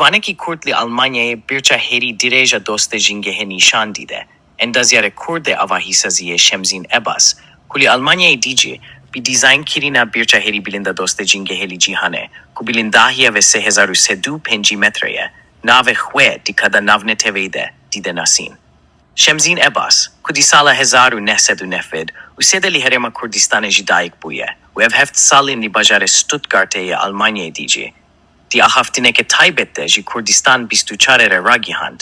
Ciwanekî Kurd li Almanyayê birca herî dirêja dostê jîngehê nîşan dide. Endaziyara Kurdê avahîsaziyê Şemzîn Ebas, ku li Almanyayê dîcî bi dizayn kirîna birca herî bilinda dostê jîngehê li cîhanê, ku bilindahiya ve 3,350 metreye, navê xwe dikada navnetevê de dide nasîn. Şemzîn Ebas, ku di sala 1990 û sêde li Herêma Kurdistanê jî dayîk bûye û ev heft salên li bajarê Stuttgartê Almanyayê dîcî. Di ahaftineke taybet de ji Kurdistan 24 re ragihand.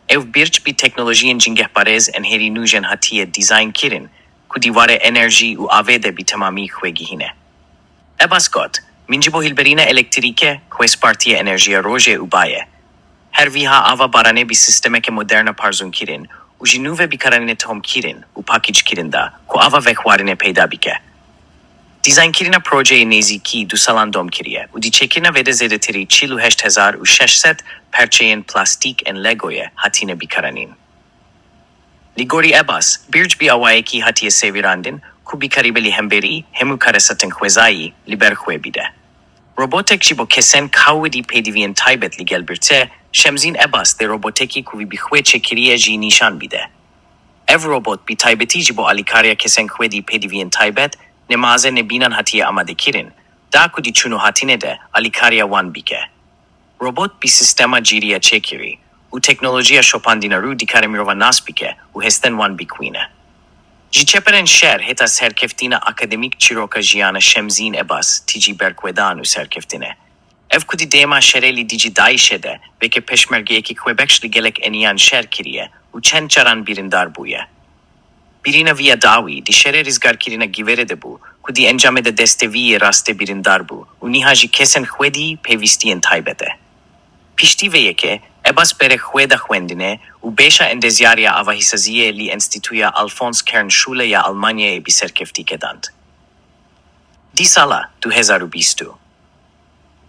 Ev birç bi teknolojiyên jîngehbarêz ên herî nû jên hatiye dizayn kirin, ku di ware enerjî û avê de bi temamî xwe gihîne. Ebas got, min ji bo hilberîna elektrîke, xwe spartiye enerjiya rojê û bayê. Her viha ava baranê bi sistemeke moderna parzûn kirin û ji nû ve bikaranê tom kirin û pakîj kirin da, ku ava vexwarine peyda bike. Dizayn kirina projeyê nêzîkî du salan dom kiriye û di çêkirina vê de zêdetirî 48,600 perçeyên plastîk ên Legoyê hatine bikaranîn. Li gorî Ebas, birc bi awayekî hatiye sêvîrandin ku bikaribe li hemberî hemû karesatên xwezayî li ber xwe bide. Robotek ji bo kesên kawidî pêdiviyên taybet li gel birçe, Şemzîn Ebas de robotekî ku bi xwe çêkiriye jî nîşan bide. Ev robot bi taybetî ji bo alîkariya kesên xwedî pêdiviyên taybet, nemaze nebînan hatiye amade kirin, da ku di çûnû hatine de alîkariya wan bike. Robot bi sistema cîriya çêkirî û teknolojiya şopandîna rû dikare mirova nas bike û hesten wan bikûne. Ji çeperên şer heta serkeftina akademîk çîroka jiyana Şemzîn Ebas tîcî berkwedan û serkeftine. Ev ku di dêma şerê li dîcî Daişê de veke peşmergeyekî Quebec li gelek eniyan şer kiriye û çend caran birîndar bûye. Birîna vîya dawî di şerê rizgar kirina gîvere de bû, ku di encamê de desteviyê rastê birîndar bû û niha jî kesên xwedî pêvîstiyên taybet e. Piştî vê yekê, Ebas bere xwe da xwendine û bêşa endezyariya avahîsaziyê li Enstitûya Alfons Kernschule ya Almanyayê bi serkeftî kedand. Di sala 2020.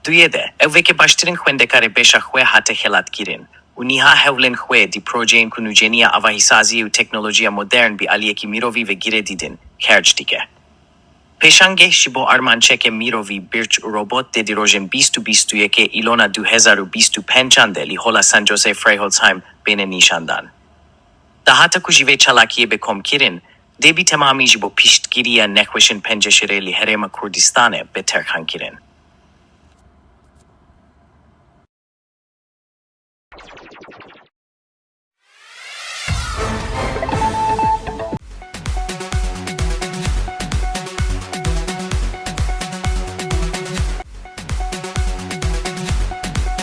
Duyê de, ev veke baştirîn xwendekarê bêşa xwe hate helat kirin û niha hewlên xwe di projeyên ku nûceniya avahîsaziyê û teknolojiya modern bi aliyekî mirovî ve gîrê dîdin, kerc dike. Pêşangeh ji bo armançeke mirovî birç û robot de di rojên 2021 îlona 2025 de li hola San Jose Freiholzheim bêne nîşandan. Dahata ku ji vê çalakiyê be kom kirin, dê bi temamî ji bo piştgiriya nexweşên penceşerê li Herêma Kurdistanê be terxan kirin.